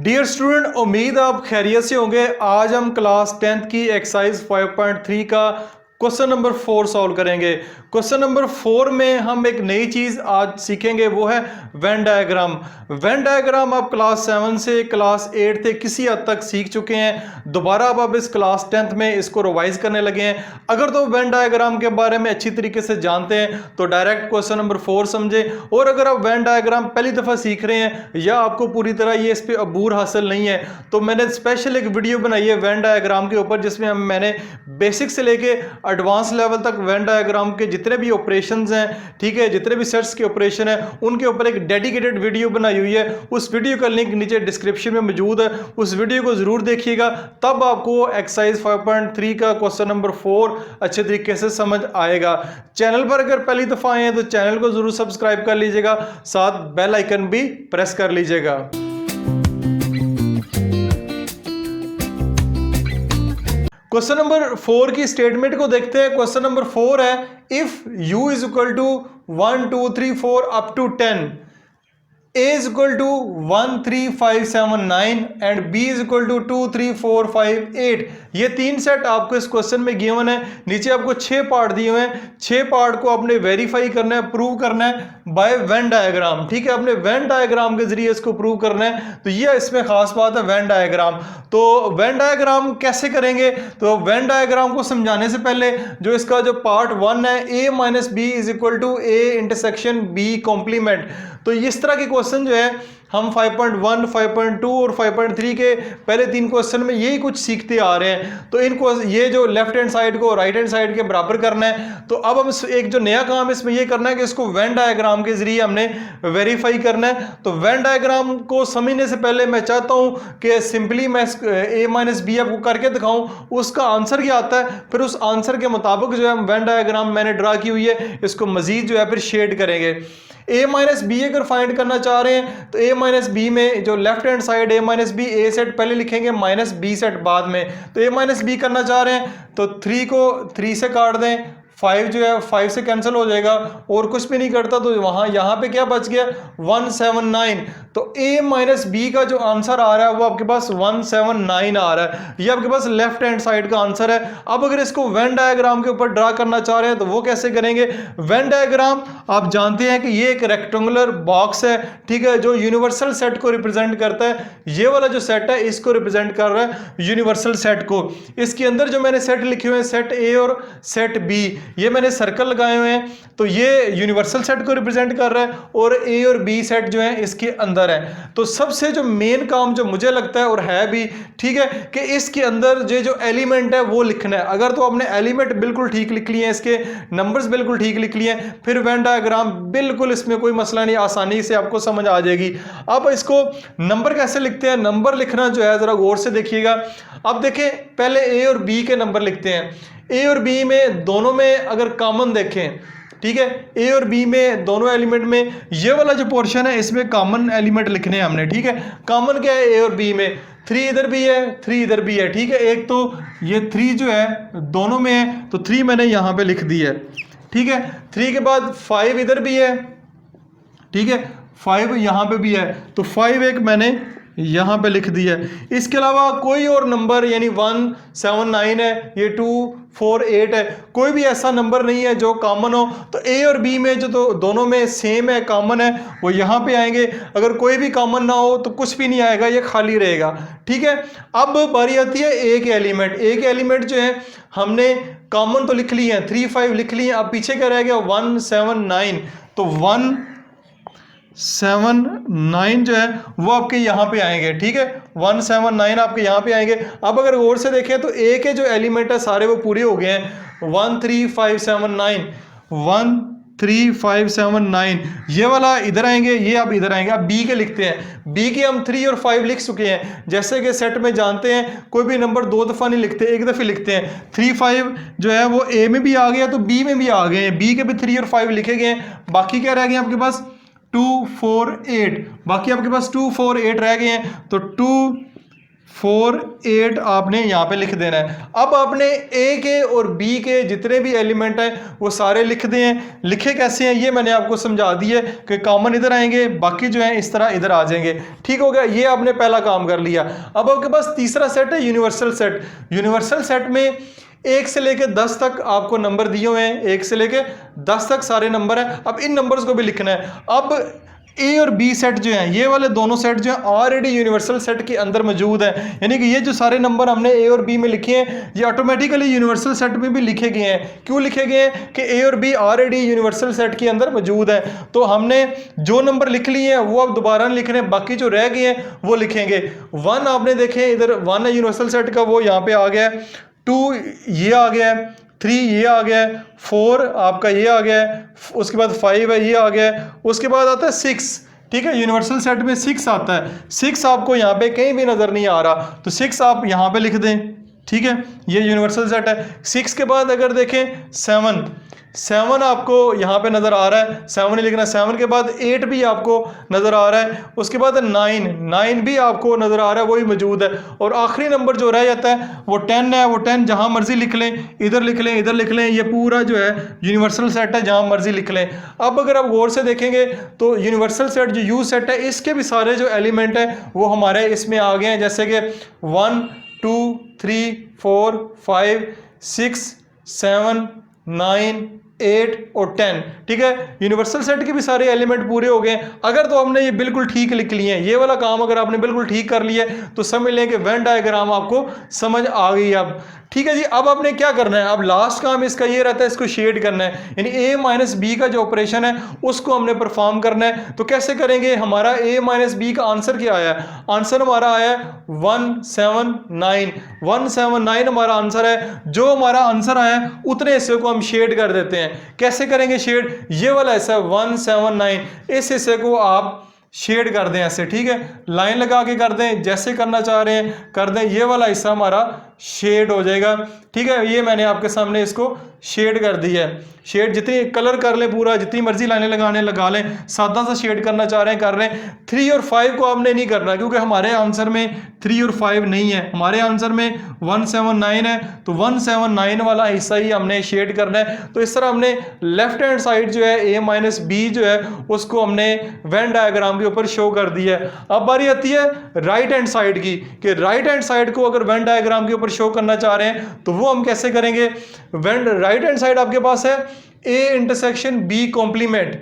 Dear student, उम्मीद आप खैरियत से होंगे। आज हम क्लास 10th की एक्सरसाइज 5.3 का क्वेश्चन नंबर 4 सॉल्व करेंगे। क्वेश्चन नंबर 4 में हम एक नई चीज आज सीखेंगे, वो है वेन डायग्राम। वेन डायग्राम आप क्लास 7 से क्लास 8 से किसी हद तक सीख चुके हैं, दोबारा अब आप इस क्लास 10th में इसको रिवाइज करने लगे हैं। अगर तो वेन डायग्राम के बारे में अच्छी तरीके से जानते हैं तो डायरेक्ट क्वेश्चन नंबर 4 समझे, और अगर आप वेन डायग्राम पहली दफा सीख रहे हैं या आपको पूरी तरह ये इस पे अबूर हासिल नहीं है, तो मैंने स्पेशल एक वीडियो बनाई है वेन डायग्राम के ऊपर, जिसमें मैंने बेसिक से लेके एडवांस लेवल तक वेन डायग्राम के जितने भी ऑपरेशंस हैं, ठीक है, जितने भी सेट्स के ऑपरेशन हैं, उनके ऊपर एक डेडिकेटेड वीडियो बनाई हुई है। उस वीडियो का लिंक नीचे डिस्क्रिप्शन में मौजूद है, उस वीडियो को जरूर देखिएगा, तब आपको एक्सरसाइज 5.3 का क्वेश्चन नंबर 4 अच्छे तरीके से समझ आएगा। चैनल पर अगर पहली दफा आए हैं तो चैनल को जरूर सब्सक्राइब कर लीजिएगा, साथ बेल आइकन भी प्रेस कर लीजिएगा। क्वेश्चन नंबर 4 की स्टेटमेंट को देखते हैं। क्वेश्चन नंबर 4 है, if u is equal to 1 2 3 4 up to 10, a is equal to 1 3 5 7 9 and b is equal to 2 3 4 5 8। ये तीन सेट आपको इस क्वेश्चन में गिवन है। नीचे आपको 6 पार्ट दिए हुए हैं, 6 पार्ट को आपने वेरीफाई करना है, प्रूव करना है बाय वेन डायग्राम। ठीक है, आपने वेन डायग्राम के जरिए इसको प्रूव करना है। तो ये इसमें खास बात है वेन डायग्राम। तो वेन डायग्राम कैसे करेंगे? तो वेन डायग्राम को समझाने से पहले जो इसका जो पार्ट 1 है, a minus B is equal to a intersection b complement. तो इस तरह के क्वेश्चन जो है हम 5.1, 5.2 और 5.3 के पहले 3 क्वेश्चन में यही कुछ सीखते आ रहे हैं। तो इनको ये जो लेफ्ट हैंड साइड को राइट हैंड साइड के बराबर करना है। तो अब हम एक जो नया काम इसमें ये करना है कि इसको वेन डायग्राम के जरिए हमने वेरीफाई करना है। तो वेन डायग्राम को समझने से पहले मैं चाहता हूं कि सिंपली मैं a माइनस बी आपको करके दिखाऊं, उसका आंसर क्या आता है, फिर उस आंसर के मुताबिक जो है हम वेन डायग्राम मैंने ड्रा की हुई है इसको मजीद जो है फिर शेड करेंगे। a माइनस बी अगर फाइंड करना चाह रहे हैं तो a माइनस बी में जो left hand side a minus B, a set पहले लिखेंगे, माइनस b सेट बाद में। तो a माइनस बी करना चाह रहे हैं तो 3 को 3 से काट दें, 5 जो है 5 से कैंसिल हो जाएगा और कुछ भी नहीं करता, तो वहां यहां पे क्या बच गया 179। तो a माइनस बी का जो आंसर आ रहा है वो आपके पास 179 आ रहा है। ये आपके पास लेफ्ट हैंड साइड का आंसर है। अब अगर इसको वेन डायग्राम के ऊपर ड्रा करना चाह रहे हैं तो वो कैसे करेंगे? वेन डायग्राम आप जानते हैं कि ये एक रेक्टेंगुलर बॉक्स है, ठीक है, जो यूनिवर्सल सेट को रिप्रेजेंट करता है। ये वाला जो सेट है इसको रिप्रेजेंट कर रहा है यूनिवर्सल सेट को। इसके अंदर जो मैंने सेट लिखे हुए हैं, सेट ए और सेट बी, ये मैंने सर्कल लगाए हुए हैं। तो ये यूनिवर्सल सेट को रिप्रेजेंट कर रहा है और ए और बी सेट जो है इसके अंदर है। तो सबसे जो मेन काम जो मुझे लगता है और है भी, ठीक है, कि इसके अंदर जो एलिमेंट है वो लिखना है। अगर तो आपने एलिमेंट बिल्कुल ठीक लिख लिए हैं, इसके नंबर्स बिल्कुल ठीक लिख लिए हैं, फिर वेन डायग्राम बिल्कुल इसमें कोई मसला नहीं, आसानी से आपको समझ आ जाएगी। अब इसको नंबर कैसे लिखते हैं? नंबर लिखना जो है जरा गौर से देखिएगा। अब देखें, पहले ए और बी के नंबर लिखते हैं। ए और बी में दोनों में अगर कॉमन देखें, ठीक है, ए और बी में दोनों एलिमेंट में ये वाला जो पोर्शन है इसमें कॉमन एलिमेंट लिखने हैं हमने, ठीक है। कॉमन क्या है? ए और बी में 3 इधर भी है, 3 इधर भी है, ठीक है। एक तो ये 3 जो है दोनों में है, तो 3 मैंने यहाँ पे लिख दी है, ठीक है। 3 के बाद 5 इधर भी है, ठीक है, 5 यहाँ पे भी है, तो 5 एक मैंने यहाँ पे लिख दिया है। इसके अलावा कोई और नंबर, यानी 1 7 9 है, ये 2 4 8 है, कोई भी ऐसा नंबर नहीं है जो कॉमन हो। तो ए और बी में जो तो दोनों में सेम है, कॉमन है, वो यहाँ पे आएंगे। अगर कोई भी कॉमन ना हो तो कुछ भी नहीं आएगा, ये खाली रहेगा, ठीक है। अब बारी आती है ए के एलिमेंट। ए के एलिमेंट जो है हमने कॉमन तो लिख लिए हैं, 3 5 लिख लिए हैं। अब पीछे क्या रह गया? 1 7 9। तो 1 7 9 जो है वो आपके यहाँ पे आएंगे, ठीक है। 1 7 9 आपके यहाँ पे आएंगे। अब अगर गौर से देखें तो ए के जो एलिमेंट है सारे वो पूरे हो गए हैं। 1 3 5 7 9, 1 3 5 7 9, ये वाला इधर आएंगे, ये अब इधर आएंगे। अब बी के लिखते हैं। बी के हम 3 और 5 लिख चुके हैं। जैसे कि सेट में जानते हैं कोई भी नंबर 2 दफ़ा नहीं लिखते, एक दफ़े लिखते हैं। 3 5 जो है वो ए में भी आ गया तो बी में भी आ गए हैं। बी के भी 3 और 5 लिखे गए हैं। बाकी क्या रह गए आपके पास? 2 4 8। बाकी आपके पास 2 4 8 रह गए हैं। तो 2 4 8 आपने यहाँ पे लिख देना है। अब आपने ए के और बी के जितने भी एलिमेंट हैं वो सारे लिख दें हैं। लिखे कैसे हैं ये मैंने आपको समझा दिया है कि कॉमन इधर आएंगे, बाकी जो है इस तरह इधर आ जाएंगे। ठीक हो गया, ये आपने पहला काम कर लिया। अब आपके पास तीसरा सेट है यूनिवर्सल सेट। यूनिवर्सल सेट में 1 से लेके 10 तक आपको नंबर दिए हुए हैं, 1 से लेके 10 तक सारे नंबर हैं। अब इन नंबर्स को भी लिखना है। अब ए और बी सेट जो हैं, ये वाले दोनों सेट जो हैं ऑलरेडी यूनिवर्सल सेट के अंदर मौजूद है, यानी कि ये जो सारे नंबर हमने ए और बी में लिखे हैं ये ऑटोमेटिकली यूनिवर्सल सेट में भी लिखे गए हैं। क्यों लिखे गए हैं कि ए और बी ऑलरेडी यूनिवर्सल सेट के अंदर मौजूद है। तो हमने जो नंबर लिख लिए हैं वो अब दोबारा नहीं लिख रहे हैं, बाकी जो रह गए हैं वो लिखेंगे। 1 आपने देखे इधर 1 है यूनिवर्सल सेट का, वो यहाँ पे आ गया है। 2 ये आ गया है, 3 ये आ गया है, 4 आपका ये आ गया है, उसके बाद 5 है ये आ गया है, उसके बाद आता है 6। ठीक है, यूनिवर्सल सेट में 6 आता है। 6 आपको यहाँ पे कहीं भी नजर नहीं आ रहा, तो 6 आप यहाँ पे लिख दें। ठीक है, ये यूनिवर्सल सेट है। 6 के बाद अगर देखें 7 आपको यहाँ पे नजर आ रहा है, 7 ही लिखना। 7 के बाद 8 भी आपको नजर आ रहा है, उसके बाद 9 भी आपको नजर आ रहा है, वही मौजूद है। और आखिरी नंबर जो रह जाता है वो 10 है। वो 10 जहां मर्जी लिख लें, इधर लिख लें, इधर लिख लें, ये पूरा जो है यूनिवर्सल सेट है, जहां मर्जी लिख लें। अब अगर आप गौर से देखेंगे तो यूनिवर्सल सेट जो यू सेट है इसके भी सारे जो एलिमेंट है वो हमारे इसमें आ गए हैं, जैसे कि 1 2 3 4 5 6 7 9 8 और 10। ठीक है, यूनिवर्सल सेट के भी सारे एलिमेंट पूरे हो गए। अगर तो हमने ये बिल्कुल ठीक लिख लिए हैं, ये वाला काम अगर आपने बिल्कुल ठीक कर लिया है तो समझ लें कि वेन डायग्राम आपको समझ आ गई अब। ठीक है जी, अब आपने क्या करना है, अब लास्ट काम इसका ये रहता है, इसको शेड करना है, यानी a माइनस बी का जो ऑपरेशन है उसको हमने परफॉर्म करना है। तो कैसे करेंगे, हमारा a माइनस बी का आंसर क्या आया है, आंसर हमारा आया 179। 179 हमारा आंसर है। जो हमारा आंसर आया है उतने हिस्से को हम शेड कर देते हैं। कैसे करेंगे शेड, ये वाला हिस्सा 179, इस हिस्से को आप शेड कर दें ऐसे। ठीक है, लाइन लगा के कर दें, जैसे करना चाह रहे हैं कर दें, ये वाला हिस्सा हमारा शेड हो जाएगा। ठीक है, ये मैंने आपके सामने इसको शेड कर दिया है। शेड जितनी कलर कर लें पूरा, जितनी मर्जी लाइनें लगाने लगा लें, सादा सा शेड करना चाह रहे हैं कर लें। 3 और 5 को आपने नहीं करना क्योंकि हमारे आंसर में 3 और 5 नहीं है, हमारे आंसर में 179 है, तो 179 वाला हिस्सा ही हमने शेड करना है। तो इस तरह हमने लेफ्ट हैंड साइड जो है a माइनस बी जो है उसको हमने वेन डायग्राम के ऊपर शो कर दिया है। अब बारी आती है राइट हैंड साइड की, कि राइट हैंड साइड को अगर वेन डायग्राम के ऊपर शो करना चाह रहे हैं तो वो हम कैसे करेंगे। वेन राइट हैंड साइड आपके पास है a इंटरसेक्शन b कॉम्प्लीमेंट।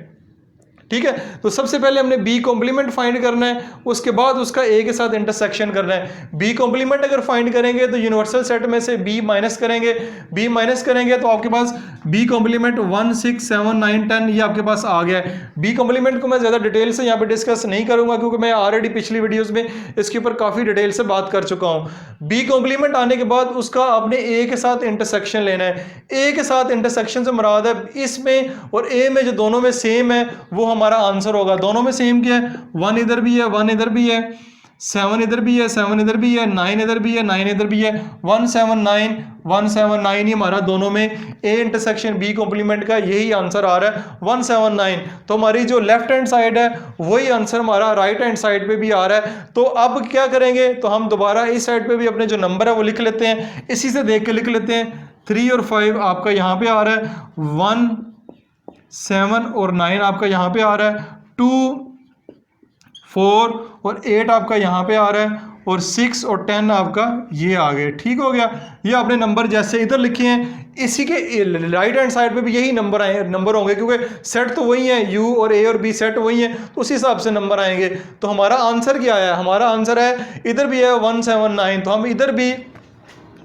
ठीक है, तो सबसे पहले हमने b कॉम्प्लीमेंट फाइंड करना है, उसके बाद उसका a के साथ इंटरसेक्शन करना है। b कॉम्प्लीमेंट अगर फाइंड करेंगे तो यूनिवर्सल सेट में से b माइनस करेंगे, b माइनस करेंगे तो आपके पास b कॉम्प्लीमेंट 1 6 7 9 10 ये आपके पास आ गया है। b कॉम्प्लीमेंट को मैं ज़्यादा डिटेल से यहाँ पे डिस्कस नहीं करूँगा क्योंकि मैं ऑलरेडी पिछली वीडियोज़ में इसके ऊपर काफ़ी डिटेल से बात कर चुका हूँ। b कॉम्प्लीमेंट आने के बाद उसका आपने a के साथ इंटरसेक्शन लेना है। a के साथ इंटरसेक्शन से मुराद है इसमें और a में जो दोनों में सेम है वो हमारा आंसर होगा। दोनों में सेम क्या है, 1 इधर भी है 1 इधर भी है, 7 इधर भी है 7 इधर भी है, 9 इधर भी है 9 इधर भी है, 179 ही हमारा दोनों में a इंटरसेक्शन b कॉम्प्लीमेंट का यही आंसर आ रहा है 179। तो हमारी जो लेफ्ट हैंड साइड है वही आंसर हमारा राइट हैंड साइड पे भी आ रहा है। तो अब क्या करेंगे, तो हम दोबारा इस साइड पे भी अपने जो नंबर है वो लिख लेते हैं, इसी से देख के लिख लेते हैं। 3 और 5 आपका यहाँ पे आ रहा है, 1 7 और 9 आपका यहाँ पे आ रहा है, 2 4 और 8 आपका यहाँ पे आ रहा है, और 6 और 10 आपका ये आ गए। ठीक हो गया, ये आपने नंबर जैसे इधर लिखे हैं इसी के राइट हैंड साइड पे भी यही नंबर होंगे क्योंकि सेट तो वही है, u और a और b सेट वही है, तो उसी हिसाब से नंबर आएंगे। तो हमारा आंसर क्या है, हमारा आंसर है इधर भी है 179, तो हम इधर भी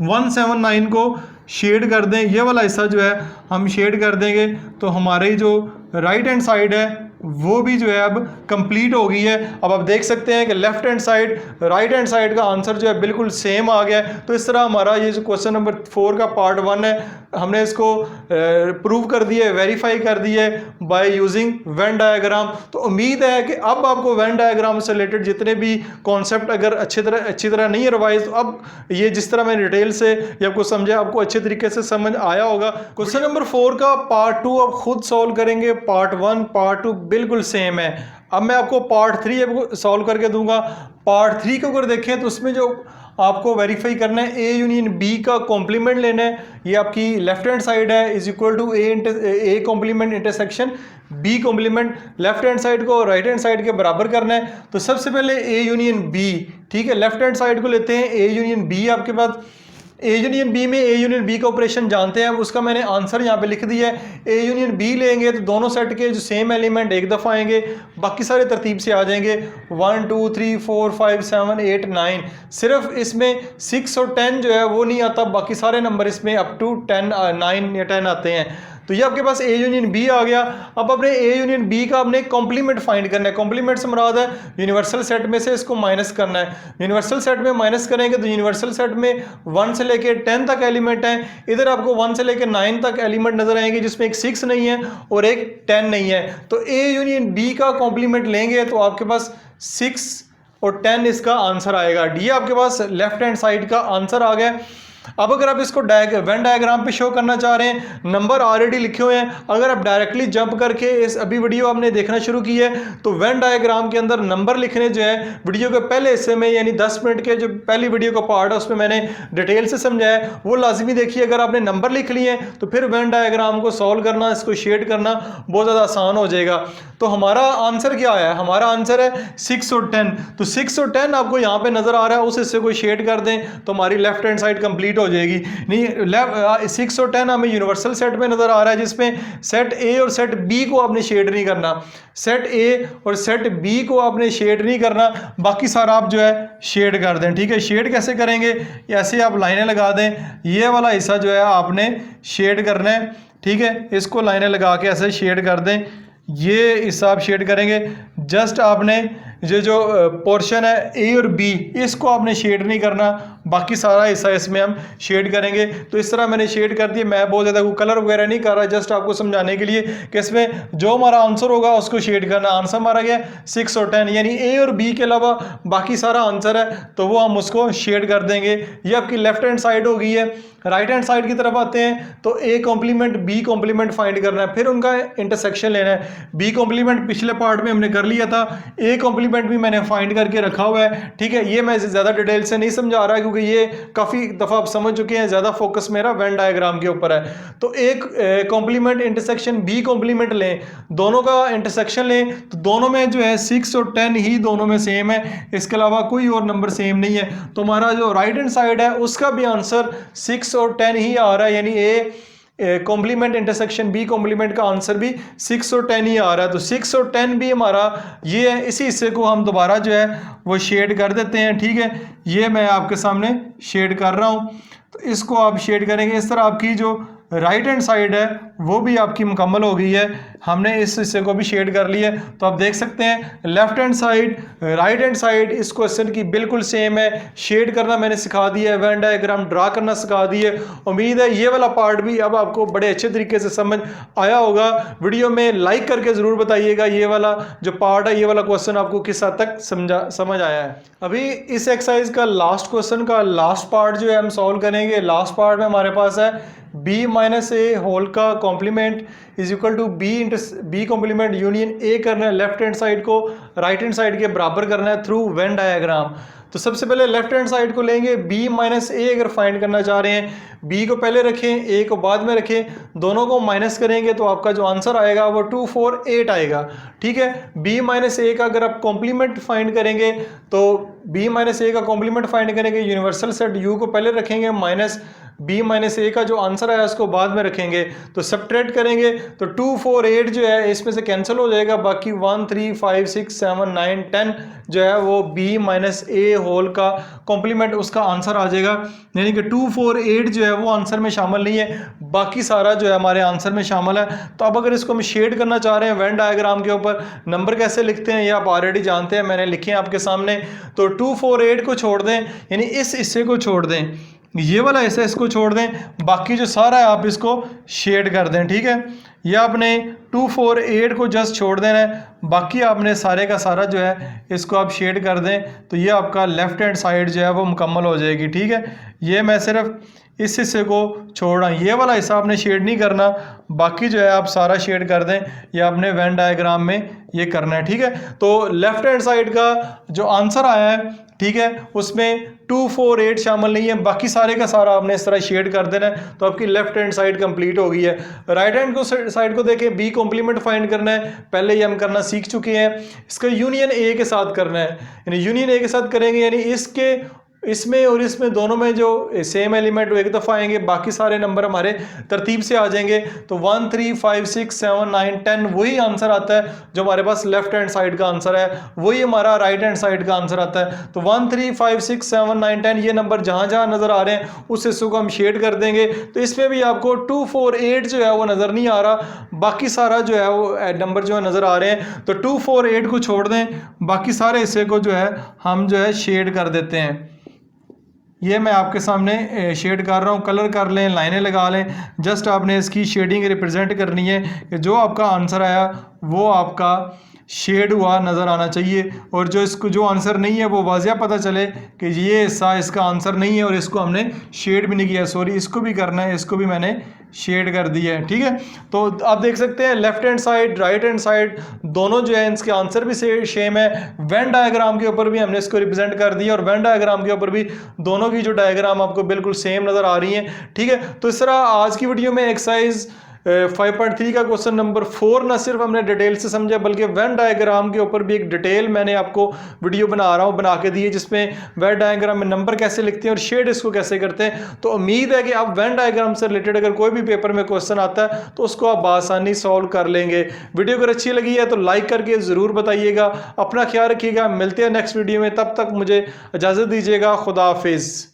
179 को शेड कर दें, ये वाला हिस्सा जो है हम शेड कर देंगे, तो हमारी जो राइट हैंड साइड है वो भी जो है अब कंप्लीट हो गई है। अब आप देख सकते हैं कि left hand side right hand side का आंसर जो है बिल्कुल सेम आ गया है। तो इस तरह हमारा ये जो क्वेश्चन नंबर 4 का पार्ट 1 है हमने इसको प्रूव कर दिया है, वेरीफाई कर दिया है बाय यूजिंग वेन डायग्राम। तो उम्मीद है कि अब आपको वेन डायग्राम से रिलेटेड जितने भी कॉन्सेप्ट अगर अच्छी तरह नहीं है रिवाइज, तो अब ये जिस तरह मैंने डिटेल से ये आपको समझा आपको अच्छे तरीके से समझ आया होगा। क्वेश्चन नंबर 4 का पार्ट 2 आप खुद सॉल्व करेंगे, पार्ट 1 पार्ट 2 बिल्कुल सेम है। अब मैं आपको पार्ट 3 सॉल्व करके दूंगा। पार्ट 3 को अगर देखें तो उसमें जो आपको वेरीफाई करना है ए यूनियन बी का कॉम्प्लीमेंट लेना है। ये आपकी लेफ्ट हैंड साइड है is equal to A complement intersection B complement, left hand side को राइट हैंड साइड के बराबर करना है। तो सबसे पहले ए यूनियन बी, ठीक है, लेफ्ट हैंड साइड को लेते हैं ए यूनियन बी। आपके पास ए यूनियन बी में ए यूनियन बी का ऑपरेशन जानते हैं, उसका मैंने आंसर यहाँ पे लिख दिया है। ए यूनियन बी लेंगे तो दोनों सेट के जो सेम एलिमेंट एक दफ़ा आएंगे, बाकी सारे तरतीब से आ जाएंगे 1 2 3 4 5 7 8 9। सिर्फ इसमें 6 और 10 जो है वो नहीं आता, बाकी सारे नंबर इसमें अप टू 10 9 या 10 आते हैं। तो ये आपके पास ए यूनियन बी आ गया। अब अपने ए यूनियन बी का आपने कॉम्प्लीमेंट फाइंड करना है। कॉम्प्लीमेंट से मुराद है यूनिवर्सल सेट में से इसको माइनस करना है। यूनिवर्सल सेट में माइनस करेंगे तो यूनिवर्सल सेट में 1 से लेके 10 तक एलिमेंट हैं। इधर आपको 1 से लेके 9 तक एलिमेंट नजर आएंगे जिसमें एक 6 नहीं है और एक 10 नहीं है। तो ए यूनियन बी का कॉम्प्लीमेंट लेंगे तो आपके पास 6 और 10 इसका आंसर आएगा। डी आपके पास लेफ्ट हैंड साइड का आंसर आ गया। अब अगर आप इसको वेन डायग्राम पे शो करना चाह रहे हैं, नंबर ऑलरेडी लिखे हुए हैं, अगर आप डायरेक्टली जंप करके इस अभी वीडियो आपने देखना शुरू की है तो वेन डायग्राम के अंदर नंबर लिखने जो है वीडियो के पहले हिस्से में, यानी 10 मिनट के जो पहली वीडियो का पार्ट है उसमें मैंने डिटेल से समझाया, वो लाजमी देखिए। अगर आपने नंबर लिख लिए तो फिर वेन डायग्राम को सॉल्व करना, इसको शेड करना बहुत ज़्यादा आसान हो जाएगा। तो हमारा आंसर क्या है? हमारा आंसर है 6 और 10। तो 6 और 10 आपको यहाँ पे नजर आ रहा है, उस हिस्से को शेड कर दें तो हमारी लेफ्ट हैंड साइड कंप्लीट हो जाएगी। नहीं, 6 और 10 हमें यूनिवर्सल सेट में नजर आ रहा है जिसमें सेट ए और सेट बी को आपने शेड नहीं करना। सेट ए और सेट बी को आपने शेड नहीं करना, बाकी सारा आप जो है शेड कर दें। ठीक है, शेड कैसे करेंगे? ऐसे आप लाइनें लगा दें, ये वाला हिस्सा जो है आपने शेड करना है। ठीक है, इसको लाइनें लगा के ऐसे शेड कर दें, ये हिस्सा आप शेड करेंगे। जस्ट आपने जो पोर्शन है ए और बी इसको आपने शेड नहीं करना, बाकी सारा हिस्सा इसमें हम शेड करेंगे। तो इस तरह मैंने शेड कर दिया। मैं बहुत ज़्यादा कोई कलर वगैरह नहीं कर रहा, जस्ट आपको समझाने के लिए कि इसमें जो हमारा आंसर होगा उसको शेड करना। आंसर हमारा गया 6 और 10, यानी ए और बी के अलावा बाकी सारा आंसर है तो वो हम उसको शेड कर देंगे। ये आपकी लेफ्ट हैंड साइड हो गई है। राइट हैंड साइड की तरफ आते हैं तो A complement B complement find करना है, फिर उनका इंटरसेक्शन लेना है। बी कॉम्प्लीमेंट पिछले पार्ट में हमने कर लिया था, ए कॉम्प्लीमेंट भी मैंने फाइंड करके रखा हुआ है। ठीक है, ये मैं ज़्यादा डिटेल से नहीं समझा रहा क्योंकि ये काफ़ी दफ़ा आप समझ चुके हैं, ज़्यादा फोकस मेरा वेन डायग्राम के ऊपर है। तो एक कॉम्प्लीमेंट इंटरसेक्शन बी कॉम्प्लीमेंट लें, दोनों का इंटरसेक्शन लें तो दोनों में जो है 6 और 10 ही दोनों में सेम है, इसके अलावा कोई और नंबर सेम नहीं है। तो हमारा जो राइट हैंड साइड है उसका भी आंसर 6 और 10 ही आ रहा है, यानी A complement intersection B complement का आंसर भी 6 और 10 ही आ रहा है। तो 6 और 10 भी हमारा ये है। इसी हिस्से को हम दोबारा जो है वो शेड कर देते हैं। ठीक है, ये मैं आपके सामने शेड कर रहा हूँ, तो इसको आप शेड करेंगे। इस तरह आपकी जो राइट हैंड साइड है वो भी आपकी मुकम्मल हो गई है। हमने इस हिस्से को भी शेड कर लिया है। तो आप देख सकते हैं left hand side right hand side इस क्वेश्चन की बिल्कुल सेम है। शेड करना मैंने सिखा दिया है, वेन डायग्राम ड्रा करना सिखा दिया है। उम्मीद है ये वाला पार्ट भी अब आपको बड़े अच्छे तरीके से समझ आया होगा। वीडियो में लाइक करके ज़रूर बताइएगा ये वाला जो पार्ट है, ये वाला क्वेश्चन आपको किस हद तक समझ आया है। अभी इस एक्सरसाइज का लास्ट क्वेश्चन का लास्ट पार्ट जो है हम सॉल्व करेंगे। लास्ट पार्ट में हमारे पास है बी माइनस ए होल का complement is equal to B complement union A करना है, लेफ्ट हैंड साइड को राइट हैंड साइड के बराबर करना है थ्रू वेन डायग्राम। तो सबसे पहले लेफ्ट हैंड साइड को लेंगे, बी माइनस ए अगर फाइंड करना चाह रहे हैं, बी को पहले रखें ए को बाद में रखें, दोनों को माइनस करेंगे तो आपका जो आंसर आएगा वो 2 4 8 आएगा। ठीक है, बी माइनस ए का अगर आप कॉम्प्लीमेंट फाइंड करेंगे तो बी माइनस ए का कॉम्प्लीमेंट फाइंड करेंगे, यूनिवर्सल सेट यू को पहले रखेंगे माइनस बी माइनस ए का जो आंसर आया उसको बाद में रखेंगे। तो सब्ट्रैक्ट करेंगे तो 2 4 8 जो है इसमें से कैंसिल हो जाएगा, बाकी 1 3 5 6 7 9 10 जो है वो बी माइनस ए होल का कॉम्प्लीमेंट उसका आंसर आ जाएगा। यानी कि 2 4 8 जो है वो आंसर में शामिल नहीं है, बाकी सारा जो है हमारे आंसर में शामिल है। तो अब अगर इसको हम शेड करना चाह रहे हैं वेन डायग्राम के ऊपर, नंबर कैसे लिखते हैं ये आप ऑलरेडी जानते हैं, मैंने लिखे हैं आपके सामने। तो 2 4 8 को छोड़ दें, यानी इस हिस्से को छोड़ दें, ये वाला हिस्सा इसको छोड़ दें, बाकी जो सारा है आप इसको शेड कर दें। ठीक है, ये आपने 2 4 8 को जस्ट छोड़ देना है, बाकी आपने सारे का सारा जो है इसको आप शेड कर दें तो ये आपका लेफ्ट हैंड साइड जो है वो मुकम्मल हो जाएगी। ठीक है, ये मैं सिर्फ इस हिस्से को छोड़ना, ये वाला हिस्सा आपने शेड नहीं करना, बाकी जो है आप सारा शेड कर दें, ये आपने वेन डायग्राम में ये करना है, ठीक है। तो लेफ्ट हैंड साइड का जो आंसर आया है, ठीक है, उसमें 2, 4, 8 शामिल नहीं है, बाकी सारे का सारा आपने इस तरह शेड कर देना है, तो आपकी लेफ्ट हैंड साइड कंप्लीट हो गई है। राइट हैंड को साइड को देखें, बी कॉम्प्लीमेंट फाइंड करना है, पहले ये हम करना सीख चुके हैं। इसका यूनियन ए के साथ करना है, यानी यूनियन ए के साथ करेंगे, यानी इसके इसमें और इसमें दोनों में जो सेम एलिमेंट एक दफ़ा आएंगे, बाकी सारे नंबर हमारे तरतीब से आ जाएंगे। तो 1, 3, 5, 6, 7, 9, 10 वही आंसर आता है जो हमारे पास लेफ्ट हैंड साइड का आंसर है, वही हमारा राइट हैंड साइड का आंसर आता है। तो 1, 3, 5, 6, 7, 9, 10 ये नंबर जहाँ जहाँ नज़र आ रहे हैं उस हिस्से को हम शेड कर देंगे। तो इसमें भी आपको 2, 4, 8 जो है वो नज़र नहीं आ रहा, बाकी सारा जो है वो नंबर जो है नज़र आ रहे हैं। तो 2, 4, 8 को छोड़ दें, बाकी सारे हिस्से को जो है हम जो है शेड कर देते हैं। ये मैं आपके सामने शेड कर रहा हूँ, कलर कर लें, लाइनें लगा लें। जस्ट आपने इसकी शेडिंग रिप्रेजेंट करनी है कि जो आपका आंसर आया वो आपका शेड हुआ नज़र आना चाहिए, और जो इसको जो आंसर नहीं है वो वाज़िया पता चले कि ये हिस्सा इसका आंसर नहीं है और इसको हमने शेड भी नहीं किया। सॉरी, इसको भी करना है, इसको भी मैंने शेड कर दिया है, ठीक है। तो आप देख सकते हैं left hand side right hand side दोनों जो है इसके आंसर भी सेम है। वेन डायग्राम के ऊपर भी हमने इसको रिप्रेजेंट कर दिया, और वेन डायग्राम के ऊपर भी दोनों की जो डायग्राम आपको बिल्कुल सेम नज़र आ रही है, ठीक है। तो इस तरह आज की वीडियो में एक्सरसाइज 5.3 का क्वेश्चन नंबर 4 न सिर्फ हमने डिटेल से समझा, बल्कि वेन डायग्राम के ऊपर भी एक डिटेल मैंने आपको वीडियो बना के दी है, जिसमें वेन डायग्राम में नंबर कैसे लिखते हैं और शेड इसको कैसे करते हैं। तो उम्मीद है कि आप वेन डायग्राम से रिलेटेड अगर कोई भी पेपर में क्वेश्चन आता है तो उसको आप आसानी सॉल्व कर लेंगे। वीडियो अगर अच्छी लगी है तो लाइक करके ज़रूर बताइएगा। अपना ख्याल रखिएगा, मिलते हैं नेक्स्ट वीडियो में, तब तक मुझे इजाज़त दीजिएगा। खुदा हाफिज़।